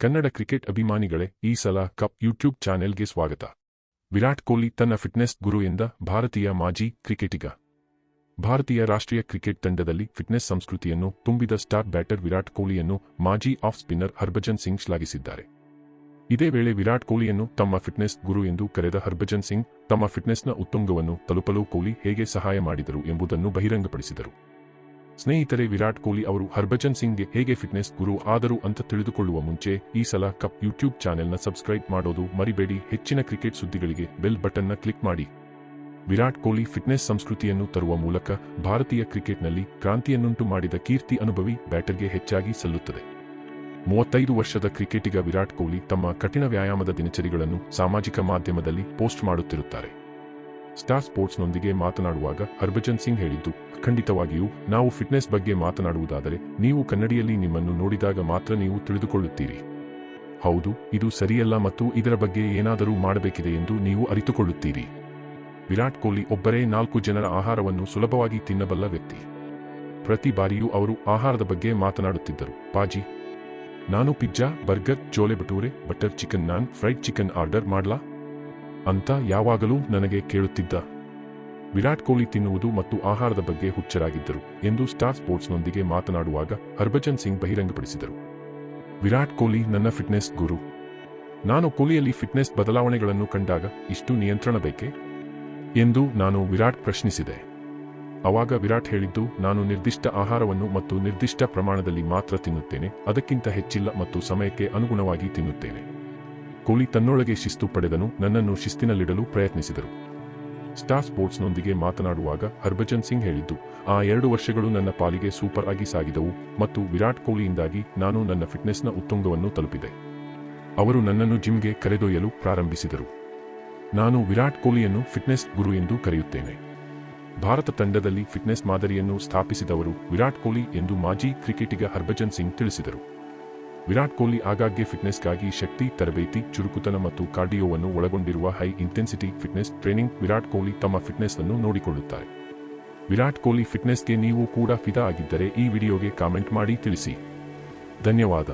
Kannada cricket ಅಭಿಮಾನಿಗಳೇ, ಈ ಸಲ cup YouTube ಚಾನೆಲ್ಗೆ ಸ್ವಾಗತ. ವಿರಾಟ್ ಕೊಹ್ಲಿ ತನ್ನ ಫಿಟ್ನೆಸ್ ಗುರು ಎಂದ ಭಾರತೀಯ ಮಾಜಿ ಕ್ರಿಕೆಟಿಗ. ಭಾರತೀಯ ರಾಷ್ಟ್ರೀಯ ಕ್ರಿಕೆಟ್ ತಂಡದಲ್ಲಿ ಫಿಟ್ನೆಸ್ ಸಂಸ್ಕೃತಿಯನ್ನು ತುಂಬಿದ ಸ್ಟಾರ್ ಬ್ಯಾಟರ್ ವಿರಾಟ್ ಕೊಹ್ಲಿಯನ್ನು ಮಾಜಿ ಆಫ್ ಸ್ಪಿನ್ನರ್ ಹರ್ಭಜನ್ ಸಿಂಗ್ ಶ್ಲಾಘಿಸಿದ್ದಾರೆ. ಇದೇ ವೇಳೆ ವಿರಾಟ್ ಕೊಹ್ಲಿಯನ್ನು ತಮ್ಮ ಫಿಟ್ನೆಸ್ ಗುರು ಎಂದು ಕರೆದ ಹರ್ಭಜನ್ ಸಿಂಗ್ ತಮ್ಮ ಫಿಟ್ನೆಸ್ನ ಉತ್ತುಂಗವನ್ನು ತಲುಪಲು ಕೊಹ್ಲಿ ಹೇಗೆ ಸಹಾಯ ಮಾಡಿದರು ಎಂಬುದನ್ನು ಬಹಿರಂಗಪಡಿಸಿದರು. ಸ್ನೇಹಿತರೆ, ವಿರಾಟ್ ಕೊಹ್ಲಿ ಅವರು ಹರ್ಭಜನ್ ಸಿಂಗ್ಗೆ ಹೇಗೆ ಫಿಟ್ನೆಸ್ ಗುರು ಆದರು ಅಂತ ತಿಳಿದುಕೊಳ್ಳುವ ಮುಂಚೆ ಈ ಸಲ ಕಪ್ ಯೂಟ್ಯೂಬ್ ಚಾನೆಲ್ನ ಸಬ್ಸ್ಕ್ರೈಬ್ ಮಾಡೋದು ಮರಿಬೇಡಿ. ಹೆಚ್ಚಿನ ಕ್ರಿಕೆಟ್ ಸುದ್ದಿಗಳಿಗೆ ಬೆಲ್ ಬಟನ್ನ ಕ್ಲಿಕ್ ಮಾಡಿ. ವಿರಾಟ್ ಕೊಹ್ಲಿ ಫಿಟ್ನೆಸ್ ಸಂಸ್ಕೃತಿಯನ್ನು ತರುವ ಮೂಲಕ ಭಾರತೀಯ ಕ್ರಿಕೆಟ್ನಲ್ಲಿ ಕ್ರಾಂತಿಯನ್ನುಂಟು ಮಾಡಿದ ಕೀರ್ತಿ ಅನುಭವಿ ಬ್ಯಾಟರ್ಗೆ ಹೆಚ್ಚಾಗಿ ಸಲ್ಲುತ್ತದೆ. 35 ವರ್ಷದ ಕ್ರಿಕೆಟಿಗ ವಿರಾಟ್ ಕೊಹ್ಲಿ ತಮ್ಮ ಕಠಿಣ ವ್ಯಾಯಾಮದ ದಿನಚರಿಗಳನ್ನು ಸಾಮಾಜಿಕ ಮಾಧ್ಯಮದಲ್ಲಿ ಪೋಸ್ಟ್ ಮಾಡುತ್ತಿರುತ್ತಾರೆ. ಸ್ಟಾರ್ ಸ್ಪೋರ್ಟ್ಸ್ನೊಂದಿಗೆ ಮಾತನಾಡುವಾಗ ಹರ್ಭಜನ್ ಸಿಂಗ್ ಹೇಳಿದ್ದು, ಖಂಡಿತವಾಗಿಯೂ ನಾವು ಫಿಟ್ನೆಸ್ ಬಗ್ಗೆ ಮಾತನಾಡುವುದಾದರೆ ನೀವು ಕನ್ನಡಿಯಲ್ಲಿ ನಿಮ್ಮನ್ನು ನೋಡಿದಾಗ ಮಾತ್ರ ನೀವು ತಿಳಿದುಕೊಳ್ಳುತ್ತೀರಿ. ಹೌದು, ಇದು ಸರಿಯಲ್ಲ ಮತ್ತು ಇದರ ಬಗ್ಗೆ ಏನಾದರೂ ಮಾಡಬೇಕಿದೆ ಎಂದು ನೀವು ಅರಿತುಕೊಳ್ಳುತ್ತೀರಿ. ವಿರಾಟ್ ಕೊಹ್ಲಿ ಒಬ್ಬರೇ 4 ಜನರ ಆಹಾರವನ್ನು ಸುಲಭವಾಗಿ ತಿನ್ನಬಲ್ಲ ವ್ಯಕ್ತಿ. ಪ್ರತಿ ಬಾರಿಯೂ ಅವರು ಆಹಾರದ ಬಗ್ಗೆ ಮಾತನಾಡುತ್ತಿದ್ದರು. ಪಾಜಿ, ನಾನು pizza, burger, chole bhature, butter chicken, naan, fried chicken order ಮಾಡ್ಲಾ ಅಂತ ಯಾವಾಗಲೂ ನನಗೆ ಕೇಳುತ್ತಿದ್ದ. ವಿರಾಟ್ ಕೊಹ್ಲಿ ತಿನ್ನುವುದು ಮತ್ತು ಆಹಾರದ ಬಗ್ಗೆ ಹುಚ್ಚರಾಗಿದ್ದರು ಎಂದು ಸ್ಟಾರ್ ಸ್ಪೋರ್ಟ್ಸ್ನೊಂದಿಗೆ ಮಾತನಾಡುವಾಗ ಹರ್ಭಜನ್ ಸಿಂಗ್ ಬಹಿರಂಗಪಡಿಸಿದರು. ವಿರಾಟ್ ಕೊಹ್ಲಿ ನನ್ನ ಫಿಟ್ನೆಸ್ ಗುರು. ನಾನು ಕೊಹ್ಲಿಯಲ್ಲಿ ಫಿಟ್ನೆಸ್ ಬದಲಾವಣೆಗಳನ್ನು ಕಂಡಾಗ ಇಷ್ಟು ನಿಯಂತ್ರಣ ಬೇಕೇ ಎಂದು ನಾನು ವಿರಾಟ್ ಪ್ರಶ್ನಿಸಿದೆ. ಅವಾಗ ವಿರಾಟ್ ಹೇಳಿದ್ದು, ನಾನು ನಿರ್ದಿಷ್ಟ ಆಹಾರವನ್ನು ಮತ್ತು ನಿರ್ದಿಷ್ಟ ಪ್ರಮಾಣದಲ್ಲಿ ಮಾತ್ರ ತಿನ್ನುತ್ತೇನೆ, ಅದಕ್ಕಿಂತ ಹೆಚ್ಚಿಲ್ಲ ಮತ್ತು ಸಮಯಕ್ಕೆ ಅನುಗುಣವಾಗಿ ತಿನ್ನುತ್ತೇನೆ. ಕೊಹ್ಲಿ ತನ್ನೊಳಗೆ ಶಿಸ್ತು ಪಡೆದನು, ನನ್ನನ್ನು ಶಿಸ್ತಿನಲ್ಲಿಡಲು ಪ್ರಯತ್ನಿಸಿದರು. ಸ್ಟಾರ್ ಸ್ಪೋರ್ಟ್ಸ್ನೊಂದಿಗೆ ಮಾತನಾಡುವಾಗ ಹರ್ಭಜನ್ ಸಿಂಗ್ ಹೇಳಿದ್ದು, ಆ 2 ವರ್ಷಗಳು ನನ್ನ ಪಾಲಿಗೆ ಸೂಪರ್ ಆಗಿ ಸಾಗಿದವು ಮತ್ತು ವಿರಾಟ್ ಕೊಹ್ಲಿಯಿಂದಾಗಿ ನಾನು ನನ್ನ ಫಿಟ್ನೆಸ್ನ ಉತ್ತುಂಗವನ್ನು ತಲುಪಿದೆ. ಅವರು ನನ್ನನ್ನು ಜಿಮ್ಗೆ ಕರೆದೊಯ್ಯಲು ಪ್ರಾರಂಭಿಸಿದರು. ನಾನು ವಿರಾಟ್ ಕೊಹ್ಲಿಯನ್ನು ಫಿಟ್ನೆಸ್ ಗುರು ಎಂದು ಕರೆಯುತ್ತೇನೆ. ಭಾರತ ತಂಡದಲ್ಲಿ ಫಿಟ್ನೆಸ್ ಮಾದರಿಯನ್ನು ಸ್ಥಾಪಿಸಿದವರು ವಿರಾಟ್ ಕೊಹ್ಲಿ ಎಂದು ಮಾಜಿ ಕ್ರಿಕೆಟಿಗ ಹರ್ಭಜನ್ ಸಿಂಗ್ ತಿಳಿಸಿದರು. ವಿರಾಟ್ ಕೊಹ್ಲಿ ಆಗಾಗ್ಗೆ ಫಿಟ್ನೆಸ್ಗಾಗಿ ಶಕ್ತಿ ತರಬೇತಿ, ಚುರುಕುತನ ಮತ್ತು ಕಾರ್ಡಿಯೋವನ್ನು ಒಳಗೊಂಡಿರುವ high intensity fitness training. Virat Kohli ತಮ್ಮ ಫಿಟ್ನೆಸ್ ಅನ್ನು ನೋಡಿಕೊಳ್ಳುತ್ತಾರೆ. ವಿರಾಟ್ ಕೊಹ್ಲಿ ಫಿಟ್ನೆಸ್ಗೆ ನೀವು ಕೂಡ ಫಿದಾ ಆಗಿದ್ದರೆ ಈ ವಿಡಿಯೋಗೆ ಕಾಮೆಂಟ್ ಮಾಡಿ ತಿಳಿಸಿ. ಧನ್ಯವಾದ.